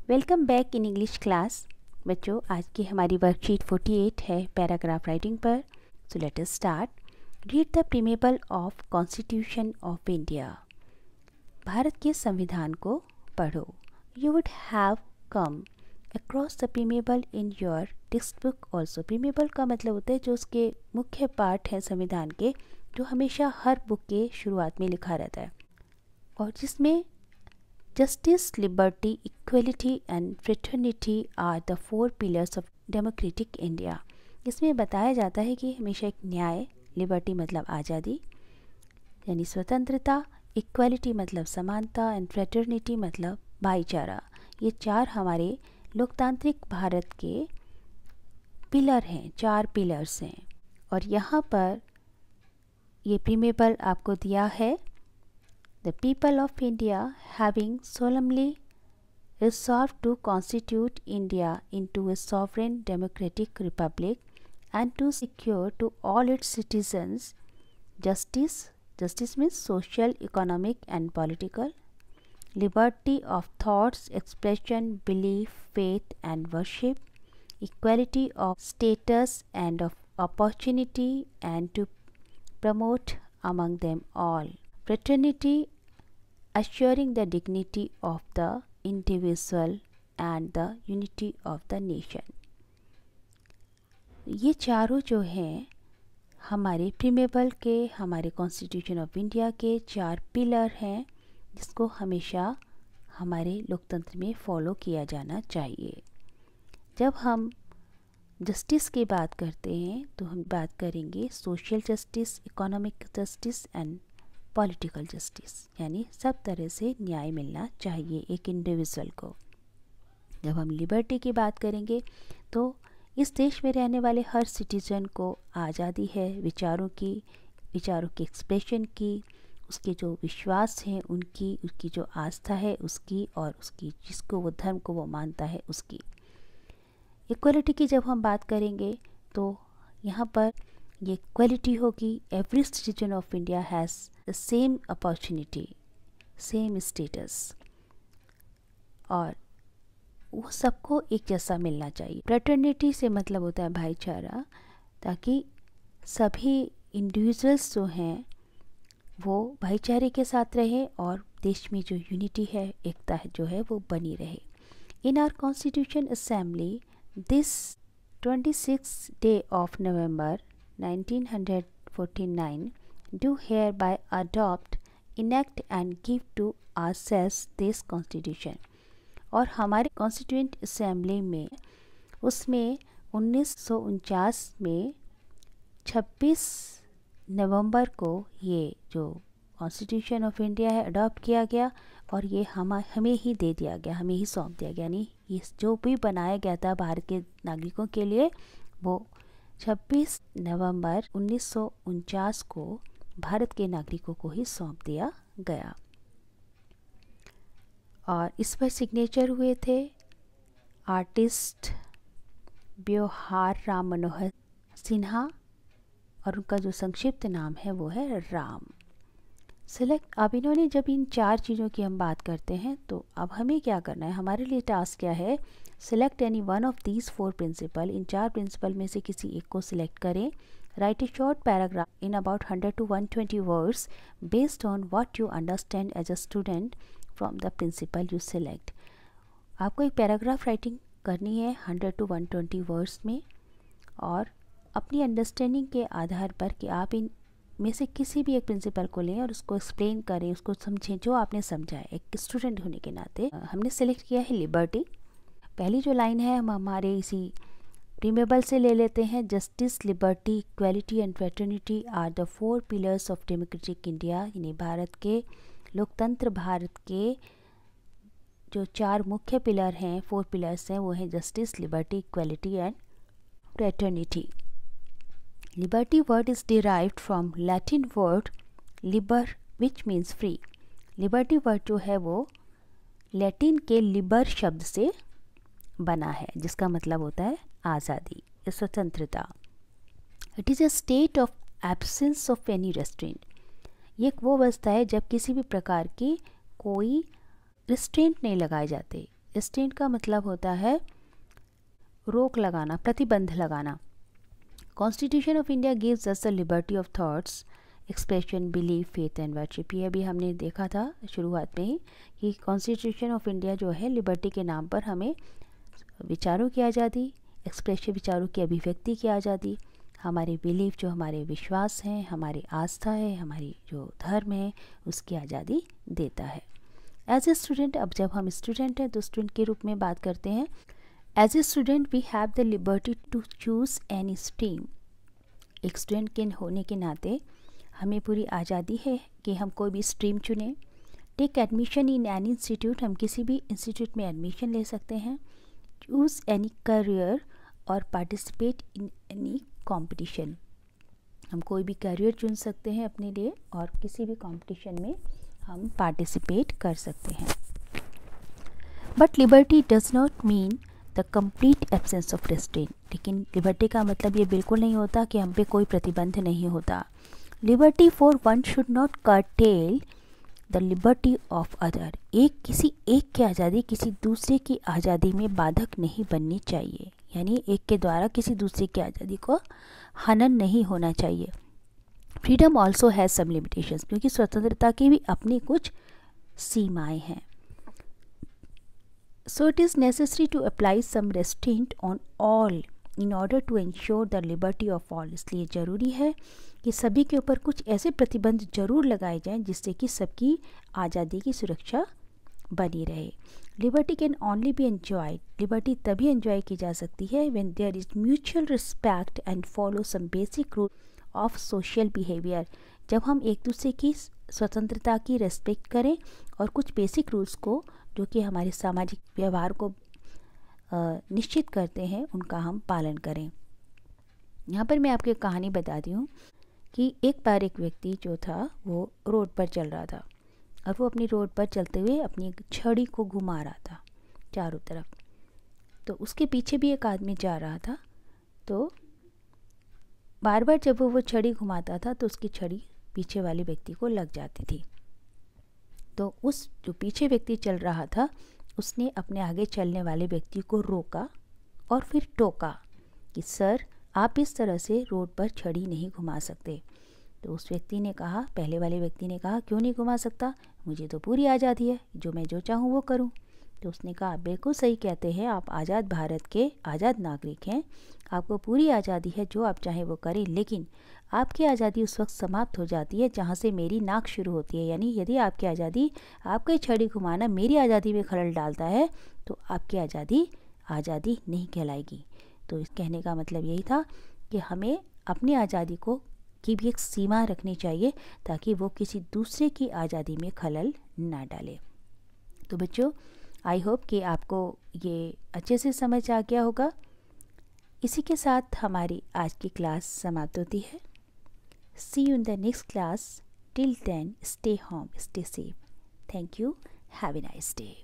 Welcome back in English class. बच्चों, आज की हमारी वर्कशीट 48 है पैराग्राफ राइटिंग पर। So let us start. Read the preamble of constitution of India. Bharat के संविधान को पढ़ो। You would have come across the preamble in your text book also. Preamble का मतलब होता है जो उसके मुख्य पार्ट हैं संविधान के, जो हमेशा हर बुक के शुरुआत में लिखा रहता है और जिसमें Justice, liberty, equality and fraternity are the four pillars of democratic India। इसमें बताया जाता है कि हमेशा एक न्याय, लिबर्टी मतलब आज़ादी यानी स्वतंत्रता, इक्वालिटी मतलब समानता एंड फ्रेटर्निटी मतलब भाईचारा, ये चार हमारे लोकतांत्रिक भारत के पिलर हैं, चार पिलर्स हैं। और यहाँ पर ये प्रीमेबल आपको दिया है। The people of India, having solemnly resolved to constitute India into a sovereign democratic republic and to secure to all its citizens justice means social, economic and political, liberty of thoughts, expression, belief, faith and worship, equality of status and of opportunity, and to promote among them all fraternity, assuring the dignity of the individual and the unity of the nation। ये चारों जो हैं हमारे preamble के, हमारे constitution of India के चार pillar हैं जिसको हमेशा हमारे लोकतंत्र में फॉलो किया जाना चाहिए। जब हम जस्टिस की बात करते हैं तो हम बात करेंगे social justice, economic justice and political justice, यानी सब तरह से न्याय मिलना चाहिए एक इंडिविजुअल को। जब हम लिबर्टी की बात करेंगे तो इस देश में रहने वाले हर सिटीजन को आज़ादी है विचारों की एक्सप्रेशन की, उसके जो विश्वास हैं उनकी, उसकी जो आस्था है उसकी, और उसकी जिसको वो धर्म को वो मानता है उसकी। इक्वलिटी की जब हम बात करेंगे तो यहाँ पर ये इक्वलिटी होगी। Every citizen of India has the same opportunity, same status, और वो सबको एक जैसा मिलना चाहिए। फ्रेटर्निटी से मतलब होता है भाईचारा, ताकि सभी इंडिविजुअल्स जो हैं वो भाईचारे के साथ रहें और देश में जो यूनिटी है, एकता है जो है वो बनी रहे। In our constitution assembly this 26th day of November 1949 do hereby adopt, enact and give to ourselves this constitution। और हमारे कॉन्स्टिट्यूएंट असेंबली में उसमें 1949 में 26 नवंबर को ये जो कॉन्स्टिट्यूशन ऑफ इंडिया है अडॉप्ट किया गया और ये हमें ही दे दिया गया, हमें ही सौंप दिया गया। यानी ये जो भी बनाया गया था भारत के नागरिकों के लिए वो 26 नवंबर 1949 को भारत के नागरिकों को ही सौंप दिया गया। और इस पर सिग्नेचर हुए थे आर्टिस्ट ब्योहार राम मनोहर सिन्हा, और उनका जो संक्षिप्त नाम है वो है राम। सिलेक्ट, अब इन्होंने जब इन चार चीज़ों की हम बात करते हैं तो अब हमें क्या करना है, हमारे लिए टास्क क्या है, select any one of these four principle. इन चार प्रिंसिपल में से किसी एक को सिलेक्ट करें। Write a short paragraph in about 100 to 120 words based on what you understand as a student from the principle you select. आपको एक पैराग्राफ राइटिंग करनी है 100 to 120 वर्ड्स में, और अपनी अंडरस्टैंडिंग के आधार पर कि आप इन में से किसी भी एक प्रिंसिपल को लें और उसको एक्सप्लेन करें, उसको समझें जो आपने समझा है। एक स्टूडेंट होने के नाते हमने सेलेक्ट किया है लिबर्टी। पहली जो लाइन है हम हमारे इसी प्रीमेबल से ले लेते हैं। Justice, liberty, equality and fraternity are the four pillars of democratic India. यानी भारत के लोकतंत्र भारत के जो चार मुख्य पिलर हैं, फोर पिलर्स हैं, वो हैं justice, liberty, equality and fraternity. Liberty word is derived from Latin word liber which means free। Liberty word जो है वो लैटिन के लिबर शब्द से बना है जिसका मतलब होता है आज़ादी या स्वतंत्रता। It is a state of absence of any restraint। ये एक वो अवस्था है जब किसी भी प्रकार की कोई रिस्ट्रेंट नहीं लगाए जाते, रिस्ट्रेंट का मतलब होता है रोक लगाना, प्रतिबंध लगाना। Constitution of India gives us the liberty of thoughts, expression, belief, faith and worship. ये अभी हमने देखा था शुरुआत में ही कि कॉन्स्टिट्यूशन ऑफ इंडिया जो है लिबर्टी के नाम पर हमें विचारों की आज़ादी, एक्सप्रेशन विचारों की अभिव्यक्ति की आज़ादी, हमारे बिलीफ जो हमारे विश्वास हैं, हमारी आस्था है, हमारी जो धर्म है उसकी आज़ादी देता है। एज ए स्टूडेंट, अब जब हम स्टूडेंट हैं तो स्टूडेंट के रूप में बात करते हैं। As a student we have the liberty to choose any stream. एक स्टूडेंट के होने के नाते हमें पूरी आज़ादी है कि हम कोई भी स्ट्रीम चुनें। Take admission in any institute, हम किसी भी इंस्टीट्यूट में एडमिशन ले सकते हैं। चूज़ एनी करियर और पार्टिसिपेट इन एनी कंपटीशन, हम कोई भी करियर चुन सकते हैं अपने लिए और किसी भी कंपटीशन में हम पार्टिसिपेट कर सकते हैं। But liberty does not mean the complete absence of restraint. लेकिन लिबर्टी का मतलब ये बिल्कुल नहीं होता कि हम पे कोई प्रतिबंध नहीं होता। Liberty for one should not cartel the liberty of other. किसी एक की आज़ादी किसी दूसरे की आज़ादी में बाधक नहीं बननी चाहिए, यानी एक के द्वारा किसी दूसरे की आज़ादी को हनन नहीं होना चाहिए। Freedom also has some limitations, क्योंकि स्वतंत्रता की भी अपनी कुछ सीमाएं हैं। So it is necessary to apply some restraint on all in order to ensure the liberty of all. इसलिए ज़रूरी है कि सभी के ऊपर कुछ ऐसे प्रतिबंध जरूर लगाए जाएं जिससे कि सबकी आज़ादी की सुरक्षा बनी रहे। Liberty can only be enjoyed, liberty तभी एंजॉय की जा सकती है when there is mutual respect and follow some basic rule of social behaviour. जब हम एक दूसरे की स्वतंत्रता की रेस्पेक्ट करें और कुछ बेसिक रूल्स को जो कि हमारे सामाजिक व्यवहार को निश्चित करते हैं उनका हम पालन करें। यहाँ पर मैं आपको एक कहानी बताती हूँ कि एक बार एक व्यक्ति जो था वो रोड पर चल रहा था और वो अपनी रोड पर चलते हुए अपनी छड़ी को घुमा रहा था चारों तरफ। तो उसके पीछे भी एक आदमी जा रहा था, तो बार बार जब वो छड़ी घुमाता था तो उसकी छड़ी पीछे वाले व्यक्ति को लग जाती थी। तो उस जो पीछे व्यक्ति चल रहा था उसने अपने आगे चलने वाले व्यक्ति को रोका और फिर टोका कि सर, आप इस तरह से रोड पर छड़ी नहीं घुमा सकते। तो उस व्यक्ति ने कहा, पहले वाले व्यक्ति ने कहा, क्यों नहीं घुमा सकता, मुझे तो पूरी आज़ादी है, जो मैं जो चाहूँ वो करूँ। तो उसने कहा, आप बिल्कुल सही कहते हैं, आप आज़ाद भारत के आज़ाद नागरिक हैं, आपको पूरी आज़ादी है, जो आप चाहें वो करें, लेकिन आपकी आज़ादी उस वक्त समाप्त हो जाती है जहाँ से मेरी नाक शुरू होती है। यानी यदि आपकी आज़ादी, आपकी छड़ी घुमाना मेरी आज़ादी में खलल डालता है तो आपकी आज़ादी नहीं कहलाएगी। तो इस कहने का मतलब यही था कि हमें अपनी आज़ादी की भी एक सीमा रखनी चाहिए ताकि वो किसी दूसरे की आज़ादी में खलल ना डाले। तो बच्चों, आई होप कि आपको ये अच्छे से समझ आ गया होगा। इसी के साथ हमारी आज की क्लास समाप्त होती है। See you in the next class. Till then, stay home, stay safe. Thank you. Have a nice day.